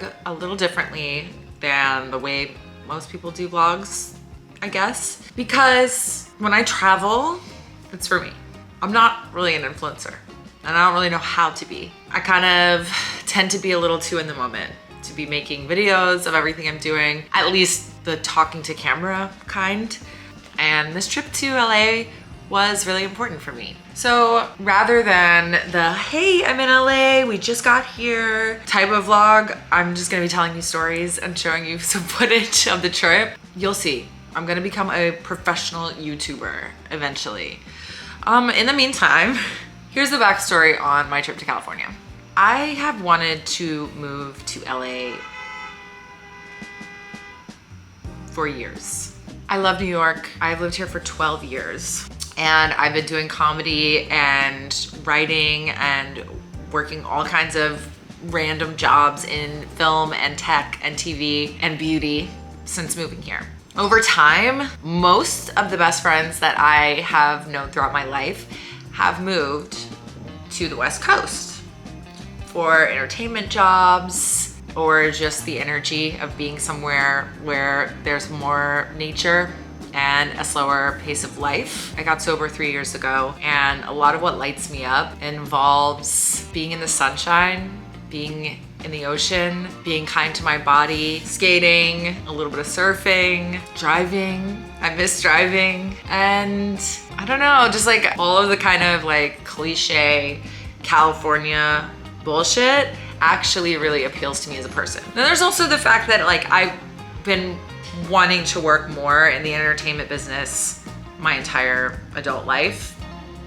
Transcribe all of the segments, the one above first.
vlog a little differently than the way most people do vlogs, I guess. Because when I travel, it's for me. I'm not really an influencer and I don't really know how to be. I kind of tend to be a little too in the moment, to be making videos of everything I'm doing, at least the talking to camera kind. And this trip to LA was really important for me. So rather than the, hey, I'm in LA, we just got here type of vlog, I'm just gonna be telling you stories and showing you some footage of the trip. You'll see, I'm gonna become a professional YouTuber eventually. In the meantime, here's the backstory on my trip to California. I have wanted to move to LA for years. I love New York. I've lived here for 12 years and I've been doing comedy and writing and working all kinds of random jobs in film and tech and TV and beauty since moving here. Over time, most of the best friends that I have known throughout my life have moved to the West Coast for entertainment jobs or just the energy of being somewhere where there's more nature and a slower pace of life. I got sober 3 years ago, and a lot of what lights me up involves being in the sunshine, being in the ocean, being kind to my body, skating, a little bit of surfing, driving. I miss driving. And I don't know, just like all of the kind of like cliche California bullshit actually really appeals to me as a person. Then there's also the fact that like I've been wanting to work more in the entertainment business my entire adult life.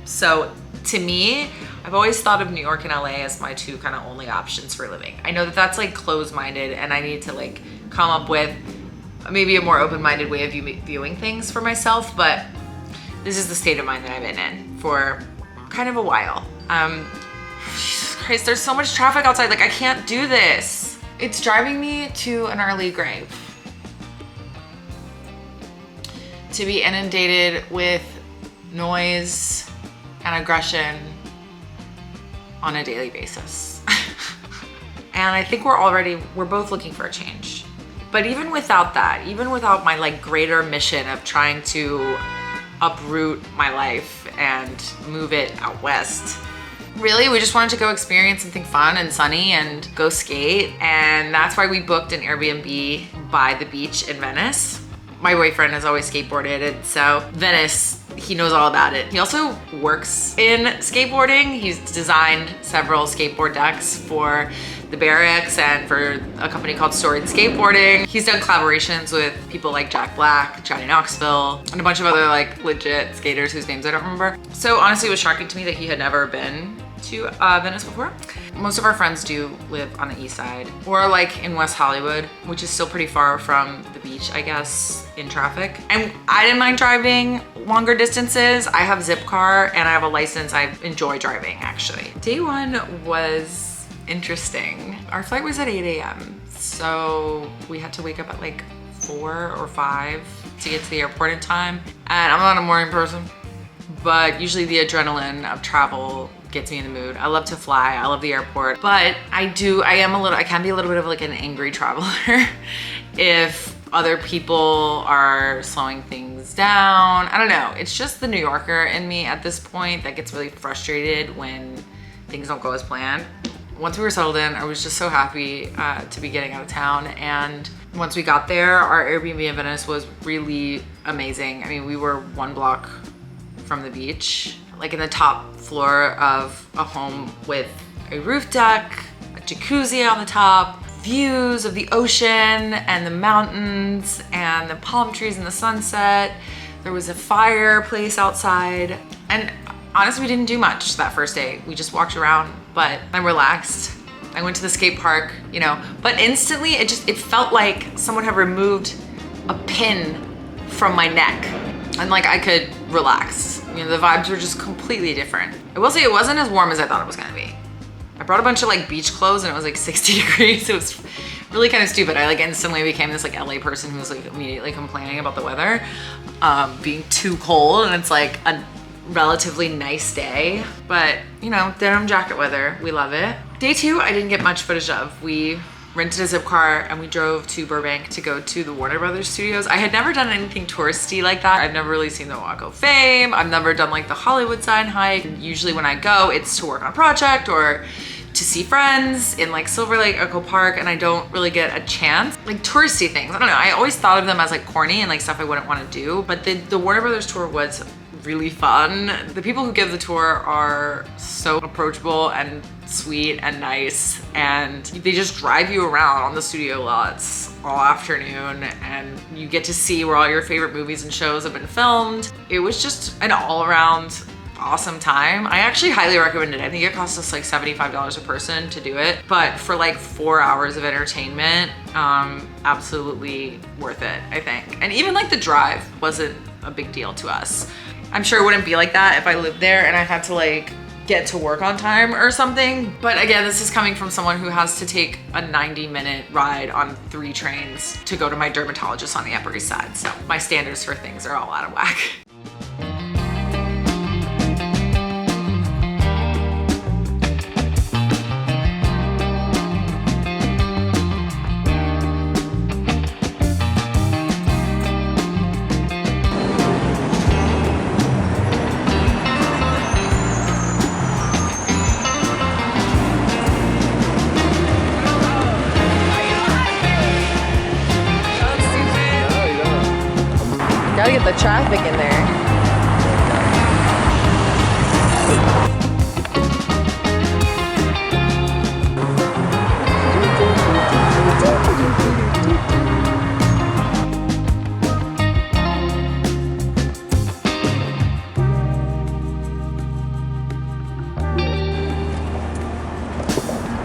So to me, I've always thought of New York and LA as my two kind of only options for living. I know that that's like closed-minded and I need to like come up with maybe a more open-minded way of viewing things for myself, but this is the state of mind that I've been in for kind of a while. Jesus Christ, there's so much traffic outside, like I can't do this. It's driving me to an early grave. To be inundated with noise and aggression on a daily basis. And I think we're both looking for a change. But even without that, even without my like greater mission of trying to uproot my life and move it out west, really, we just wanted to go experience something fun and sunny and go skate. And that's why we booked an Airbnb by the beach in Venice. My boyfriend has always skateboarded, and so Venice, he knows all about it. He also works in skateboarding. He's designed several skateboard decks for the Barracks and for a company called Storied Skateboarding. He's done collaborations with people like Jack Black, Johnny Knoxville, and a bunch of other like legit skaters whose names I don't remember. So honestly, it was shocking to me that he had never been to Venice before. Most of our friends do live on the east side or like in West Hollywood, which is still pretty far from the beach, I guess, in traffic. And I didn't mind driving longer distances. I have Zip car and I have a license. I enjoy driving actually. Day one was interesting. Our flight was at 8 a.m. So we had to wake up at like 4 or 5 to get to the airport in time. And I'm not a morning person, but usually the adrenaline of travel gets me in the mood. I love to fly, I love the airport, but I can be a little bit of like an angry traveler if other people are slowing things down. I don't know, it's just the New Yorker in me at this point that gets really frustrated when things don't go as planned. Once we were settled in, I was just so happy to be getting out of town. And once we got there, our Airbnb in Venice was really amazing. I mean, we were 1 block from the beach, like in the top floor of a home with a roof deck, a jacuzzi on the top, views of the ocean and the mountains and the palm trees and the sunset. There was a fireplace outside. And honestly, we didn't do much that first day. We just walked around, but I relaxed. I went to the skate park, you know, but instantly it felt like someone had removed a pin from my neck and like I could relax. You know, the vibes were just completely different. I will say it wasn't as warm as I thought it was gonna be. I brought a bunch of like beach clothes and it was like 60 degrees. It was really kind of stupid. I like instantly became this like LA person who was like immediately complaining about the weather being too cold, and it's like a relatively nice day, but you know, denim jacket weather, we love it. Day 2, I didn't get much footage of. We rented a zip car and we drove to Burbank to go to the Warner Brothers studios. I had never done anything touristy like that. I've never really seen the Walk of Fame. I've never done like the Hollywood sign hike. Usually when I go, it's to work on a project or to see friends in like Silver Lake Echo Park, and I don't really get a chance. Like touristy things, I don't know. I always thought of them as like corny and like stuff I wouldn't want to do, but the Warner Brothers tour was really fun. The people who give the tour are so approachable and sweet and nice, and they just drive you around on the studio lots all afternoon, and you get to see where all your favorite movies and shows have been filmed. It was just an all-around awesome time. I actually highly recommend it. I think it cost us like $75 a person to do it, but for like 4 hours of entertainment, absolutely worth it, I think. And even like the drive wasn't a big deal to us. I'm sure it wouldn't be like that if I lived there and I had to like get to work on time or something. But again, this is coming from someone who has to take a 90-minute ride on 3 trains to go to my dermatologist on the Upper East Side. So my standards for things are all out of whack. Gotta get the traffic in there.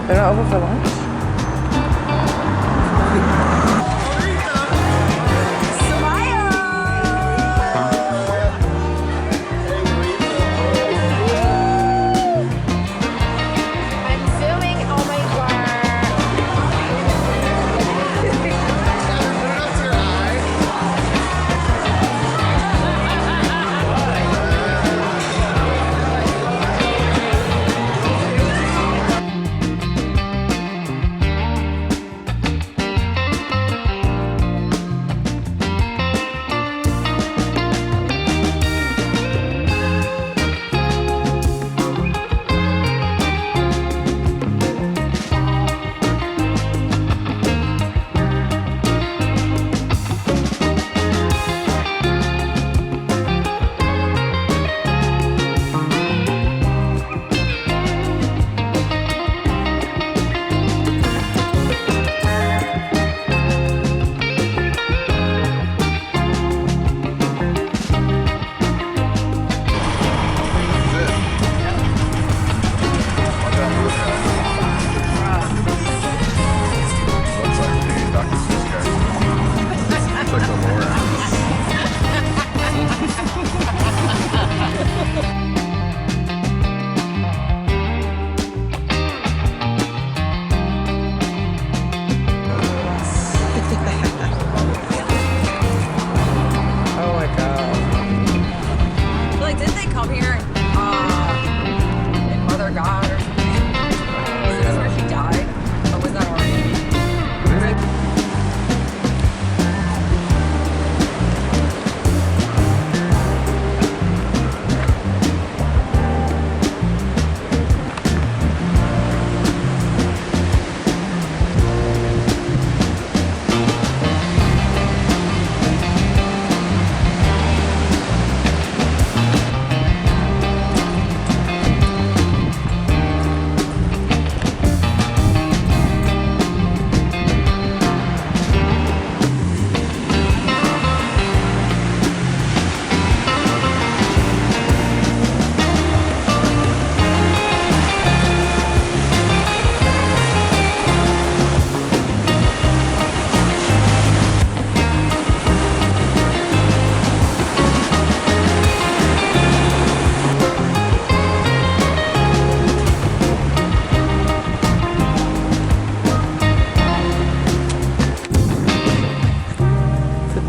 They're not open for lunch?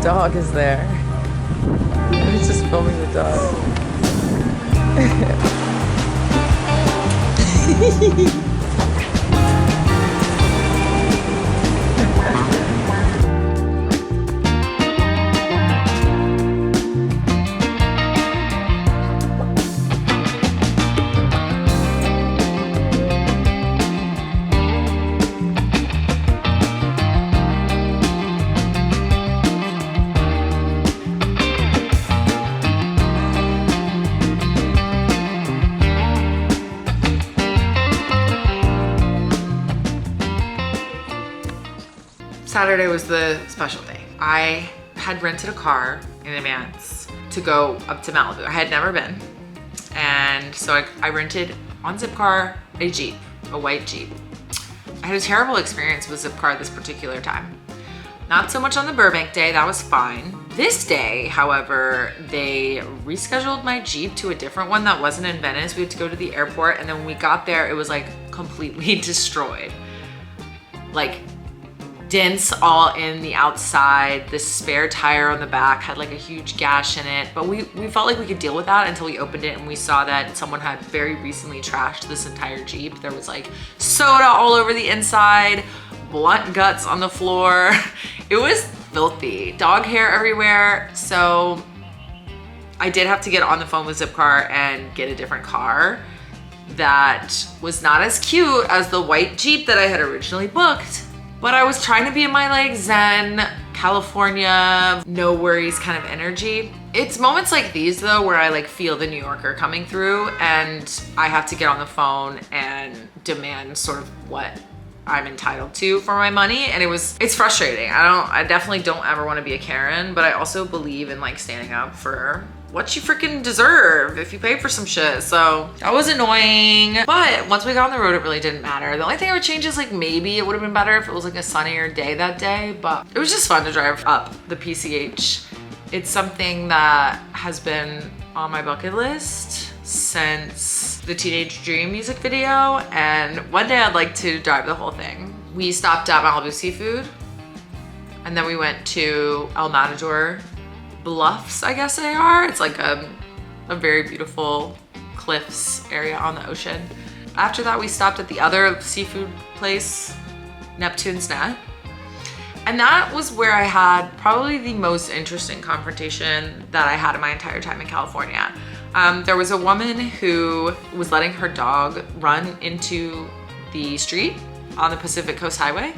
Dog is there. He's just filming the dog. Saturday was the special day. I had rented a car in advance to go up to Malibu. I had never been. And so I rented on Zipcar a Jeep, a white Jeep. I had a terrible experience with Zipcar this particular time. Not so much on the Burbank day, that was fine. This day, however, they rescheduled my Jeep to a different one that wasn't in Venice. We had to go to the airport, and then when we got there, it was like completely destroyed. Like dents all in the outside. The spare tire on the back had like a huge gash in it, but we felt like we could deal with that until we opened it and we saw that someone had very recently trashed this entire Jeep. There was like soda all over the inside, blunt guts on the floor. It was filthy, dog hair everywhere. So I did have to get on the phone with Zipcar and get a different car that was not as cute as the white Jeep that I had originally booked. But I was trying to be in my like Zen, California, no worries kind of energy. It's moments like these though where I like feel the New Yorker coming through, and I have to get on the phone and demand sort of what I'm entitled to for my money. And it's frustrating. I definitely don't ever want to be a Karen, but I also believe in like standing up for what you freaking deserve if you pay for some shit. So that was annoying. But once we got on the road, it really didn't matter. The only thing I would change is like maybe it would have been better if it was like a sunnier day that day, but it was just fun to drive up the PCH. It's something that has been on my bucket list since the Teenage Dream music video, and one day I'd like to drive the whole thing. We stopped at Malibu Seafood, and then we went to El Matador Bluffs, I guess they are. It's like a very beautiful cliffs area on the ocean. After that, we stopped at the other seafood place, Neptune's Net. And that was where I had probably the most interesting confrontation that I had in my entire time in California. There was a woman who was letting her dog run into the street on the Pacific Coast Highway,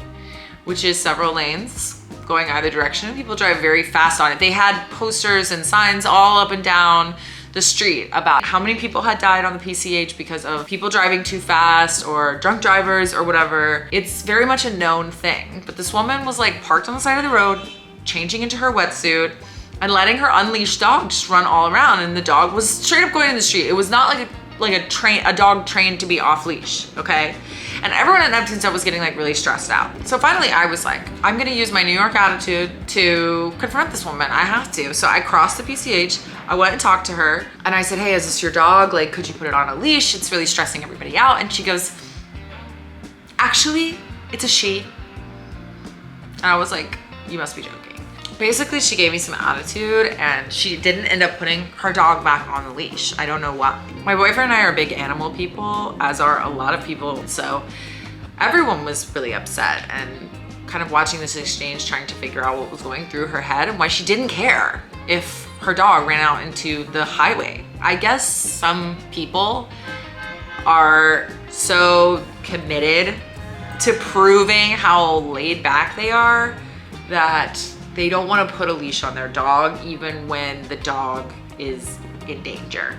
which is several lanes going either direction. People drive very fast on it. They had posters and signs all up and down the street about how many people had died on the PCH because of people driving too fast or drunk drivers or whatever. It's very much a known thing. But this woman was like parked on the side of the road, changing into her wetsuit and letting her unleashed dog just run all around. And the dog was straight up going in the street. It was not like a dog trained to be off leash, okay? And everyone at Neptune's Net was getting like really stressed out. So finally I was like, I'm gonna use my New York attitude to confront this woman. I have to. So I crossed the PCH, I went and talked to her, and I said, hey, is this your dog? Like, could you put it on a leash? It's really stressing everybody out. And she goes, actually, it's a she. And I was like, you must be joking. Basically, she gave me some attitude and she didn't end up putting her dog back on the leash. I don't know why. My boyfriend and I are big animal people, as are a lot of people. So everyone was really upset and kind of watching this exchange, trying to figure out what was going through her head and why she didn't care if her dog ran out into the highway. I guess some people are so committed to proving how laid back they are that they don't want to put a leash on their dog even when the dog is in danger.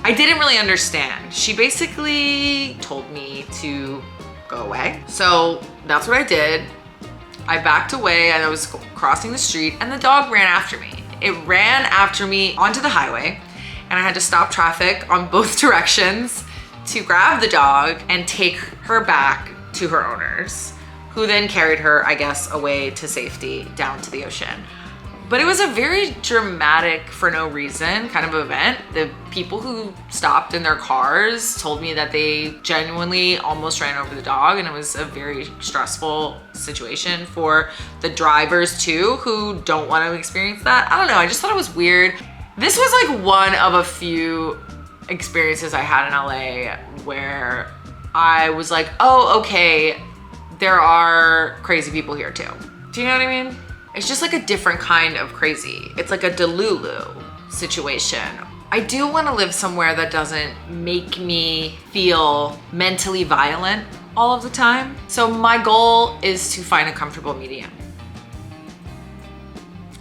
I didn't really understand. She basically told me to go away. So that's what I did. I backed away and I was crossing the street and the dog ran after me. It ran after me onto the highway and I had to stop traffic on both directions to grab the dog and take her back to her owners, who then carried her, I guess, away to safety down to the ocean. But it was a very dramatic, for no reason, kind of event. The people who stopped in their cars told me that they genuinely almost ran over the dog, and it was a very stressful situation for the drivers too, who don't want to experience that. I don't know, I just thought it was weird. This was like one of a few experiences I had in LA where I was like, oh, okay, there are crazy people here too. Do you know what I mean? It's just like a different kind of crazy. It's like a Delulu situation. I do want to live somewhere that doesn't make me feel mentally violent all of the time. So my goal is to find a comfortable medium.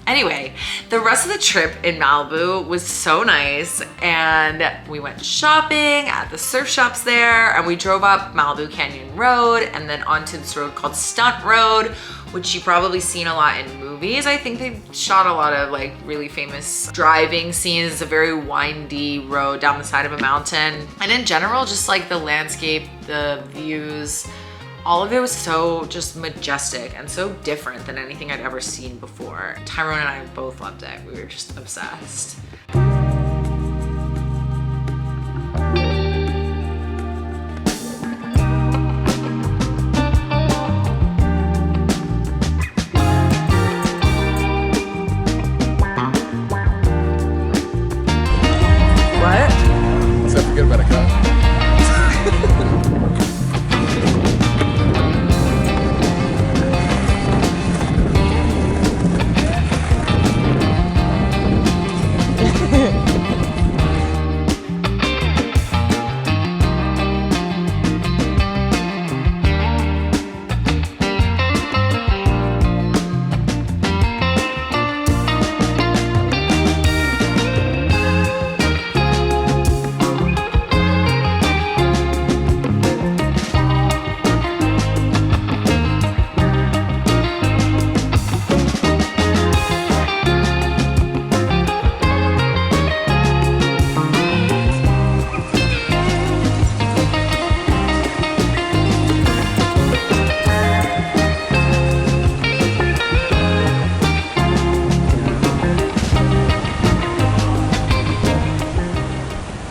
Anyway, the rest of the trip in Malibu was so nice, and we went shopping at the surf shops there, and we drove up Malibu Canyon Road and then onto this road called Stunt Road, which you've probably seen a lot in movies. I think they shot a lot of like really famous driving scenes. It's a very windy road down the side of a mountain. And in general, just like the landscape, the views, all of it was so just majestic and so different than anything I'd ever seen before. Tyrone and I both loved it. We were just obsessed. Forget about a car.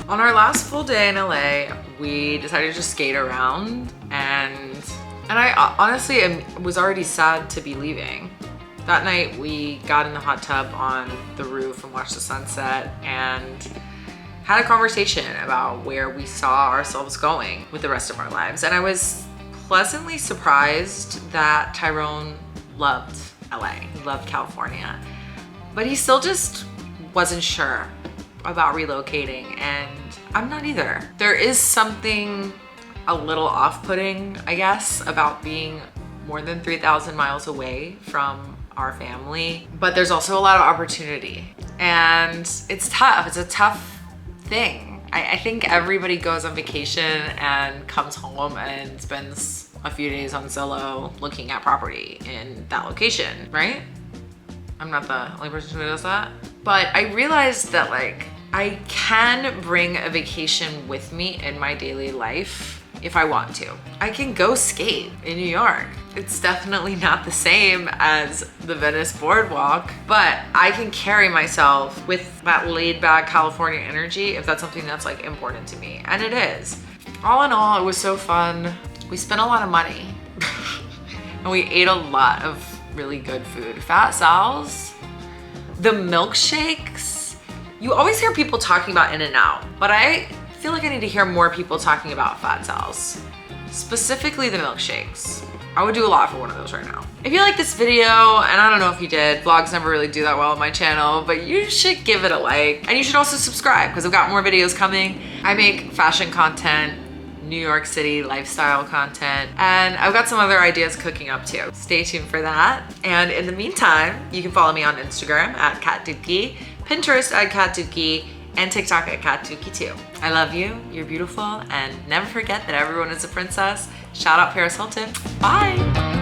On our last full day in LA, we decided to just skate around, and I honestly was already sad to be leaving. That night we got in the hot tub on the roof and watched the sunset and had a conversation about where we saw ourselves going with the rest of our lives. And I was pleasantly surprised that Tyrone loved LA, he loved California, but he still just wasn't sure about relocating, and I'm not either. There is something a little off-putting, I guess, about being more than 3,000 miles away from our family, but there's also a lot of opportunity, and it's tough. It's a tough thing. I think everybody goes on vacation and comes home and spends a few days on Zillow looking at property in that location, right? I'm not the only person who does that. But I realized that like, I can bring a vacation with me in my daily life if I want to. I can go skate in New York. It's definitely not the same as the Venice boardwalk, but I can carry myself with that laid back California energy if that's something that's like important to me, and it is. All in all, it was so fun. We spent a lot of money and we ate a lot of really good food. Fat Sal's, the milkshakes. You always hear people talking about In-N-Out, but I feel like I need to hear more people talking about Fat Sal's, specifically the milkshakes. I would do a lot for one of those right now. If you like this video, and I don't know if you did, vlogs never really do that well on my channel, but you should give it a like. And you should also subscribe because I've got more videos coming. I make fashion content, New York City lifestyle content, and I've got some other ideas cooking up too. Stay tuned for that. And in the meantime, you can follow me on Instagram at katdookie, Pinterest at katdookie, and TikTok at katdookie too. I love you, you're beautiful, and never forget that everyone is a princess. Shout out Paris Hilton. Bye.